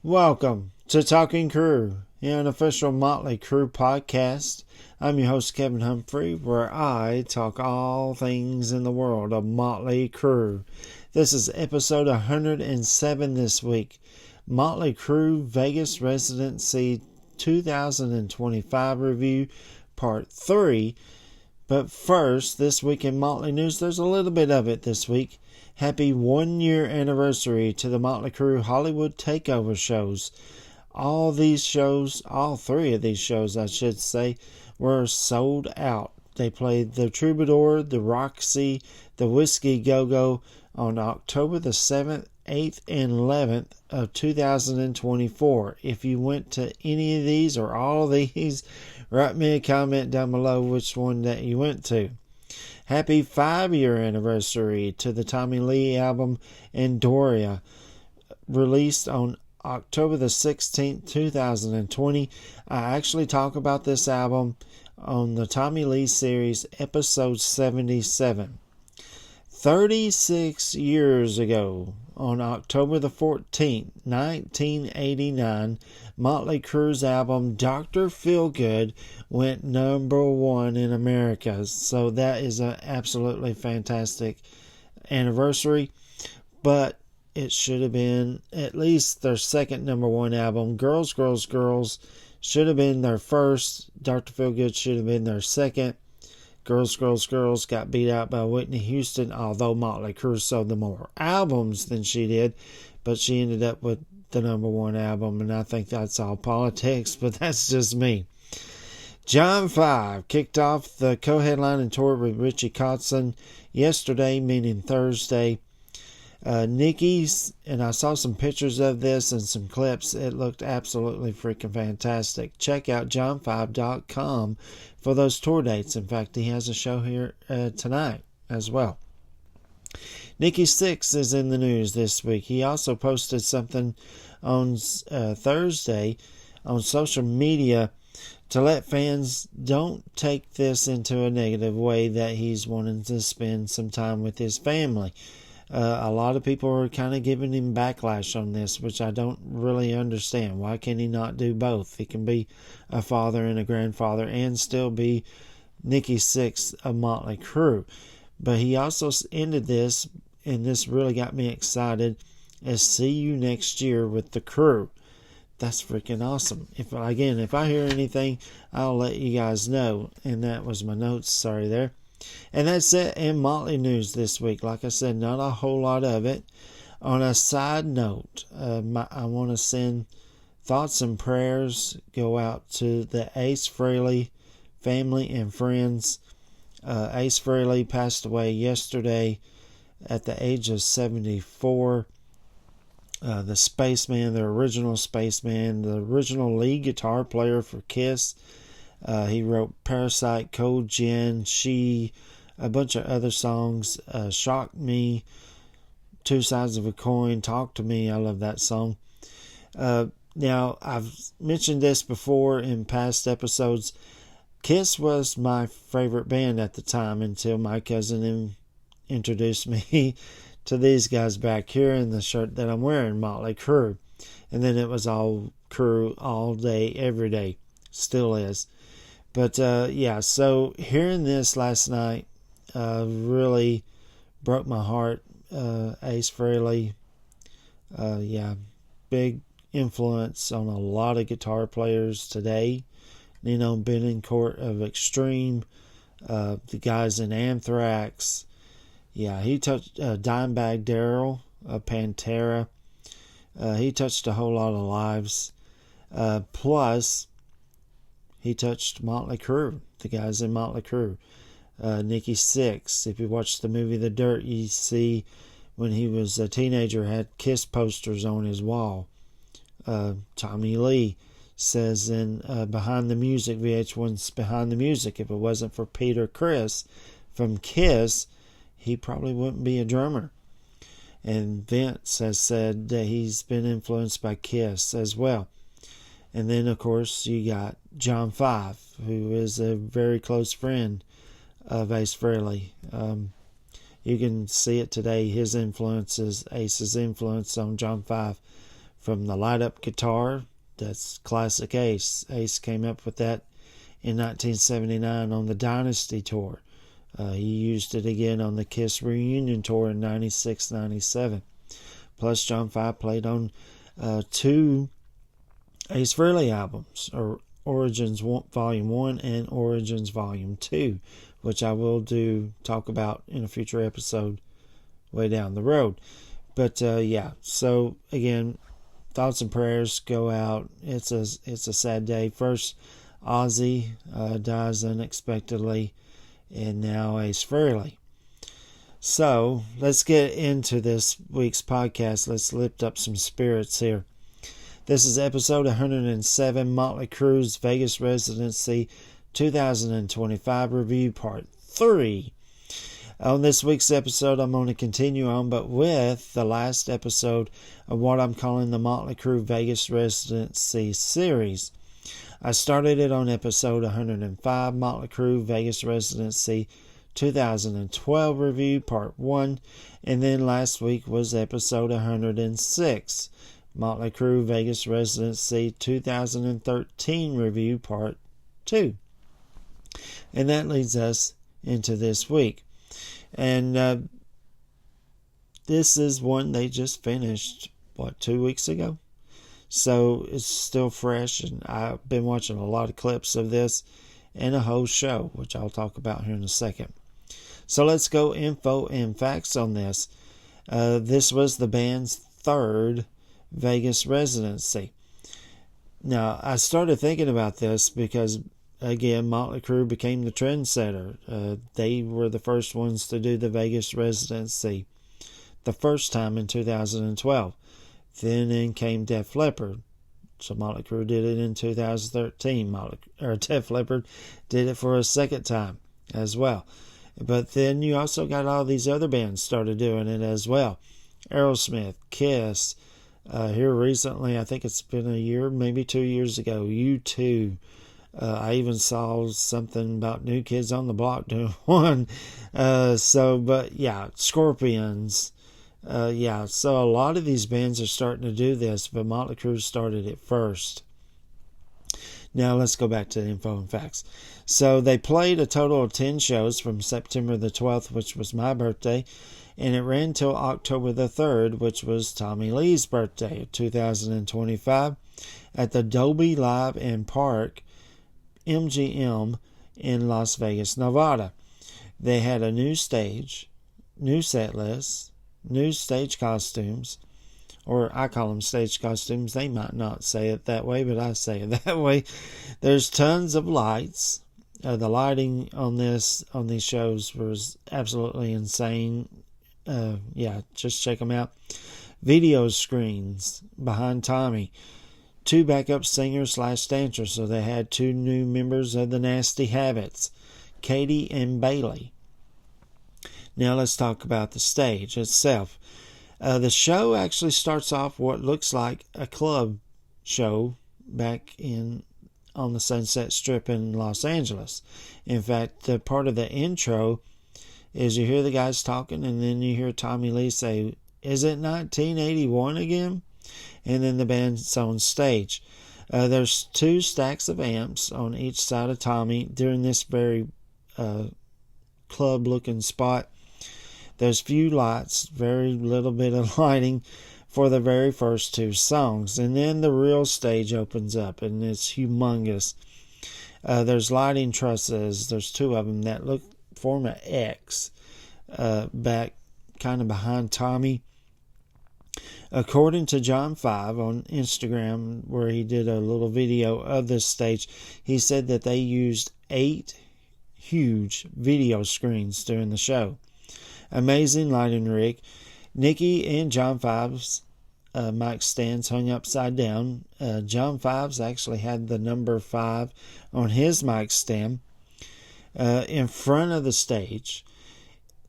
Welcome to Talking Crue, the unofficial Motley Crue podcast. I'm your host, Kevin Humphrey, where I talk all things in the world of Motley Crue. This is episode 107 this week. Motley Crue Vegas Residency 2025 review, part 3. But first, this week in Motley news, there's a little bit of it this week. Happy 1-year anniversary to the Motley Crue Hollywood Takeover shows. All three of these shows, I should say, were sold out. They played the Troubadour, the Roxy, the Whiskey Go-Go on October the 7th, 8th, and 11th of 2024. If you went to any of these or all of these, write me a comment down below which one that you went to. Happy 5-year anniversary to the Tommy Lee album Andoria, released on October the 16th, 2020. I actually talk about this album on the Tommy Lee series, episode 77. 36 years ago, on October the 14th, 1989, Motley Crue's album Dr. Feelgood went number 1 in America. So that is an absolutely fantastic anniversary. But it should have been at least their second number 1 album. Girls, Girls, Girls should have been their first. Dr. Feelgood should have been their second. Girls, Girls, Girls got beat out by Whitney Houston, although Motley Crue sold them more albums than she did. But she ended up with the number 1 album, and I think that's all politics, but that's just me. John 5 kicked off the co-headlining tour with Richie Kotzen yesterday, meaning Thursday. Nikki's, and I saw some pictures of this and some clips. It looked absolutely freaking fantastic. Check out john5.com for those tour dates. In fact, he has a show here tonight as well. Nikki Sixx is in the news this week. He also posted something on Thursday on social media to let fans don't take this into a negative way that he's wanting to spend some time with his family. A lot of people are kind of giving him backlash on this, which I don't really understand. Why can he not do both? He can be a father and a grandfather and still be Nikki Sixx of Motley Crue. But he also ended this, and this really got me excited, as see you next year with the Crue. That's freaking awesome. If I hear anything, I'll let you guys know. And that was my notes. Sorry there. And that's it in Motley news this week. Like I said, not a whole lot of it. On a side note, I want to send thoughts and prayers go out to the Ace Frehley family and friends. Ace Frehley passed away yesterday at the age of 74. The spaceman, the original spaceman, the original lead guitar player for Kiss. He wrote Parasite, Cold Gin, She, a bunch of other songs. Shock Me, Two Sides of a Coin, Talk to Me. I love that song. Now, I've mentioned this before in past episodes. Kiss was my favorite band at the time until my cousin introduced me to these guys back here in the shirt that I'm wearing, Motley Crue. And then it was all Crue all day, every day. Still is. But, so hearing this last night really broke my heart. Ace Frehley, big influence on a lot of guitar players today. Nino Bettencourt of Extreme, the guys in Anthrax. Yeah, he touched Dimebag Darrell of Pantera. He touched a whole lot of lives. Plus, he touched Motley Crue, the guys in Motley Crue. Nikki Sixx, if you watch the movie The Dirt, you see when he was a teenager had Kiss posters on his wall. Tommy Lee says in Behind the Music, VH1's Behind the Music, if it wasn't for Peter Criss from Kiss, he probably wouldn't be a drummer. And Vince has said that he's been influenced by Kiss as well. And then, of course, you got John 5, who is a very close friend of Ace Frehley. You can see it today, his influence is Ace's influence on John 5 from the light-up guitar. That's classic Ace. Ace came up with that in 1979 on the Dynasty tour. He used it again on the Kiss reunion tour in 96-97. Plus, John 5 played on 2 Ace Frehley albums, or Origins Volume 1 and Origins Volume 2, which I will talk about in a future episode way down the road. But so again, thoughts and prayers go out. It's a sad day. First, Ozzy dies unexpectedly, and now Ace Frehley. So let's get into this week's podcast. Let's lift up some spirits here. This is episode 107, Motley Crue's Vegas Residency 2025 review, part 3. On this week's episode, I'm going to continue on, but with the last episode of what I'm calling the Motley Crue Vegas Residency series. I started it on episode 105, Motley Crue Vegas Residency 2012 review, part 1, and then last week was episode 106, Motley Crue Vegas Residency 2013 review, part 2. And that leads us into this week. And this is one they just finished, 2 weeks ago? So it's still fresh, and I've been watching a lot of clips of this and a whole show, which I'll talk about here in a second. So let's go info and facts on this. This was the band's 3rd Vegas residency. Now, I started thinking about this because, again, Motley Crue became the trendsetter. They were the first ones to do the Vegas residency the first time in 2012. Then in came Def Leppard. So Motley Crue did it in 2013. Def Leppard did it for a second time as well. But then you also got all these other bands started doing it as well. Aerosmith, Kiss. Here recently, I think it's been a year, maybe 2 years ago, U2. I even saw something about New Kids on the Block doing one. Scorpions. So a lot of these bands are starting to do this, but Motley Crue started it first. Now let's go back to the info and facts. So they played a total of 10 shows from September the 12th, which was my birthday, and it ran till October the 3rd, which was Tommy Lee's birthday of 2025, at the Dolby Live and Park, MGM, in Las Vegas, Nevada. They had a new stage, new set list, new stage costumes, or I call them stage costumes. They might not say it that way, but I say it that way. There's tons of lights. The lighting on these shows was absolutely insane. Just check them out. Video screens behind Tommy. 2 backup singers / dancers. So they had 2 new members of the Nasty Habits, Katie and Bailey. Now let's talk about the stage itself. The show actually starts off what looks like a club show back on the Sunset Strip in Los Angeles. In fact, part of the intro is you hear the guys talking, and then you hear Tommy Lee say, "Is it 1981 again?" And then the band's on stage. There's 2 stacks of amps on each side of Tommy during this very club-looking spot. There's few lights, very little bit of lighting for the very first 2 songs. And then the real stage opens up, and it's humongous. There's lighting trusses. There's 2 of them that form an X back kind of behind Tommy. According to John 5 on Instagram, where he did a little video of this stage, he said that they used 8 huge video screens during the show. Amazing lighting rig. Nikki and John 5's mic stands hung upside down. John 5's actually had the number 5 on his mic stand in front of the stage.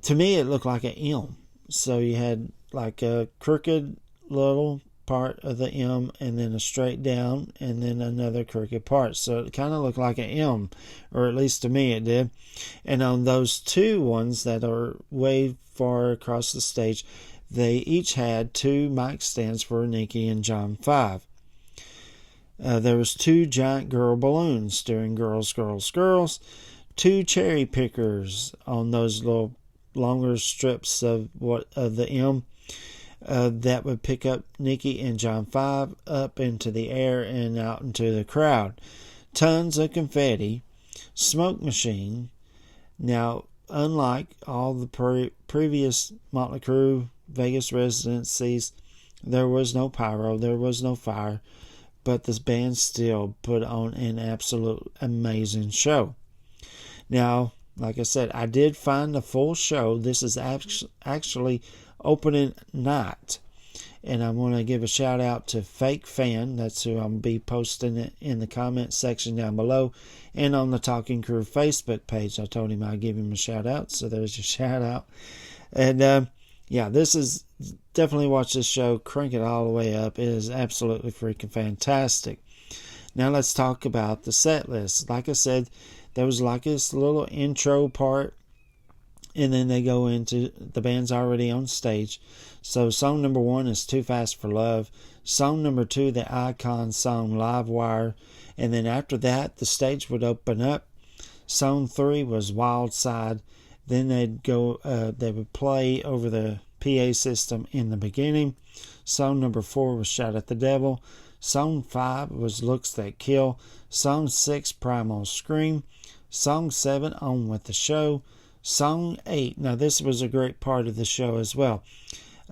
To me, it looked like an M. So you had like a crooked little part of the M, and then a straight down, and then another crooked part. So it kind of looked like an M, or at least to me it did. And on those 2 ones that are way far across the stage, They each had 2 mic stands for Nikki and John 5. There was 2 giant girl balloons during Girls, Girls, Girls, 2 cherry pickers on those little longer strips of the M that would pick up Nikki and John 5 up into the air and out into the crowd. Tons of confetti, smoke machine. Now, unlike all the previous Motley Crue Vegas residencies, there was no pyro, there was no fire, but this band still put on an absolute amazing show. Now, like I said, I did find the full show. This is actually opening night. And I want to give a shout out to Fake Fan. That's who I'm going to be posting it in the comment section down below. And on the Talking Crew Facebook page. I told him I'd give him a shout out. So there's your shout out. And this is definitely watch this show. Crank it all the way up. It is absolutely freaking fantastic. Now let's talk about the set list. Like I said, there was like this little intro part. And then they go into the band's already on stage. So song number 1 is Too Fast for Love. Song number 2, the icon song Live Wire. And then after that, the stage would open up. Song 3 was Wild Side. Then they'd go. They would play over the PA system in the beginning. Song number 4 was Shout at the Devil. Song 5 was Looks That Kill. Song 6, Primal Scream. Song 7, On With the Show. Song 8, now this was a great part of the show as well.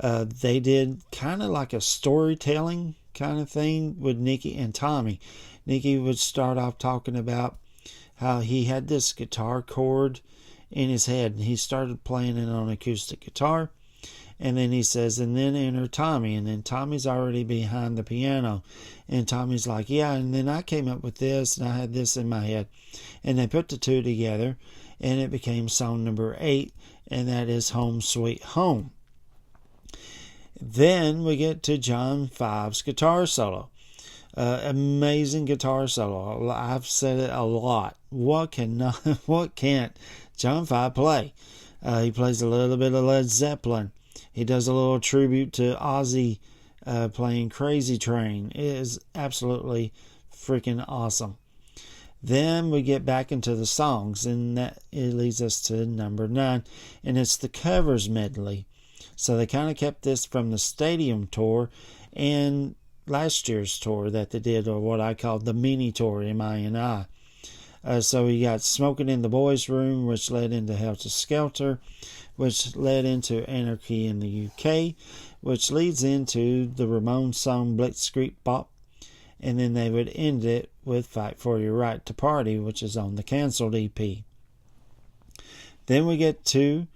They did kind of like a storytelling kind of thing with Nikki and Tommy. Nikki would start off talking about how he had this guitar chord in his head, and he started playing it on acoustic guitar. And then he says, and then enter Tommy, and then Tommy's already behind the piano. And Tommy's like, yeah, and then I came up with this, and I had this in my head. And they put the two together, and it became song number 8, and that is Home Sweet Home. Then we get to John 5's guitar solo. Amazing guitar solo. I've said it a lot. What can't John 5 play? He plays a little bit of Led Zeppelin. He does a little tribute to Ozzy playing Crazy Train. It is absolutely freaking awesome. Then we get back into the songs, and that it leads us to number 9, and it's the covers medley. So they kind of kept this from the stadium tour and last year's tour that they did, or what I call the mini tour, M-I-N-I. So we got Smoking in the Boys' Room, which led into Helter Skelter, which led into Anarchy in the UK, which leads into the Ramones song Blitzkrieg Bop. And then they would end it with Fight for Your Right to Party, which is on the canceled EP. Then we get to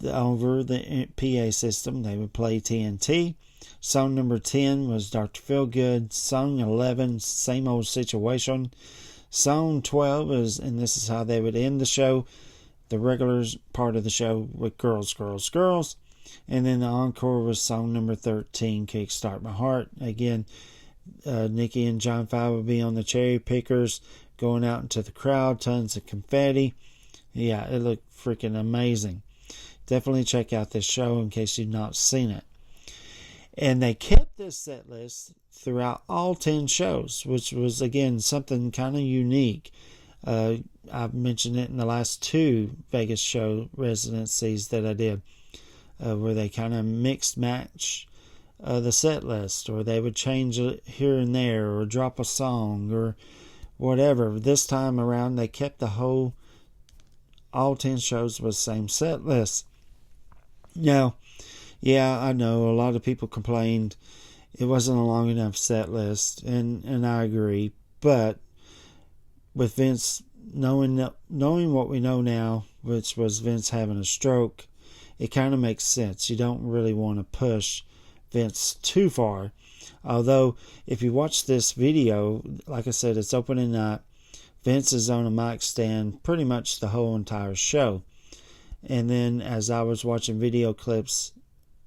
over the PA system. They would play TNT. Song number 10 was Dr. Feelgood. Song 11, Same Old Situation. Song 12 is, and this is how they would end the show, the regular part of the show with Girls, Girls, Girls. And then the encore was song number 13, Kickstart My Heart. Again, Nikki and John 5 would be on the cherry pickers, going out into the crowd, tons of confetti. Yeah, it looked freaking amazing. Definitely check out this show in case you've not seen it. And they kept this set list throughout all 10 shows, which was, again, something kind of unique. I've mentioned it in the last 2 Vegas show residencies that I did, where they kind of mixed match the set list, or they would change it here and there, or drop a song, or whatever. This time around, they kept all 10 shows with the same set list. Now, yeah, I know a lot of people complained it wasn't a long enough set list, and I agree. But with Vince knowing what we know now, which was Vince having a stroke, it kind of makes sense. You don't really want to push Vince too far. Although, if you watch this video, like I said, it's opening night. Vince is on a mic stand pretty much the whole entire show. And then as I was watching video clips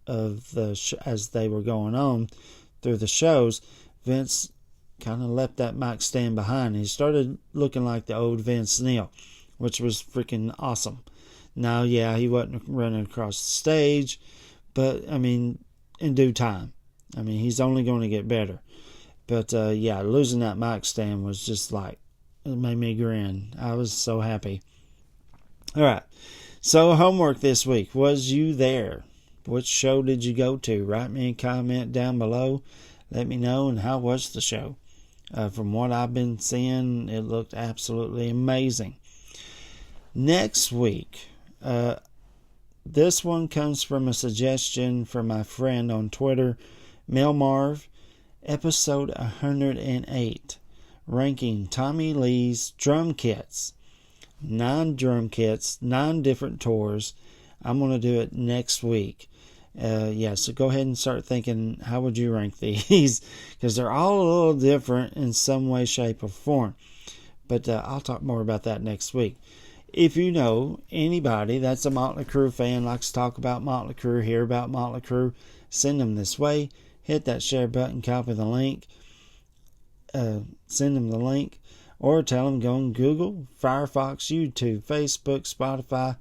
of as they were going on through the shows, Vince kind of left that mic stand behind. He started looking like the old Vince Neil, which was freaking awesome. Now, yeah, he wasn't running across the stage, But, I mean, in due time. I mean, he's only going to get better. But, yeah, losing that mic stand was just like, it made me grin. I was so happy. All right. So, homework this week. Was you there? Which show did you go to? Write me a comment down below. Let me know. And how was the show? From what I've been seeing, it looked absolutely amazing. Next week, this one comes from a suggestion from my friend on Twitter, Melmarv, episode 108, ranking Tommy Lee's drum kits. 9 drum kits, 9 different tours. I'm going to do it next week. So go ahead and start thinking, how would you rank these? Because they're all a little different in some way, shape, or form. But I'll talk more about that next week. If you know anybody that's a Motley Crue fan, likes to talk about Motley Crue, hear about Motley Crue, send them this way. Hit that share button, copy the link, send them the link, or tell them go on Google, Firefox, YouTube, Facebook, Spotify,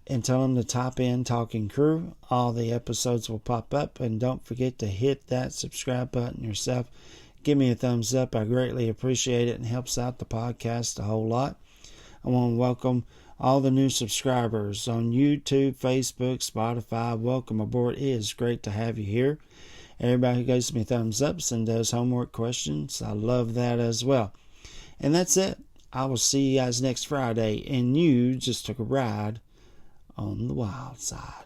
and tell them to type in Talking Crew. All the episodes will pop up, and don't forget to hit that subscribe button yourself. Give me a thumbs up. I greatly appreciate it and helps out the podcast a whole lot. I want to welcome all the new subscribers on YouTube, Facebook, Spotify. Welcome aboard. It is great to have you here. Everybody who gives me thumbs ups and does homework questions, I love that as well. And that's it. I will see you guys next Friday, and you just took a ride on the wild side.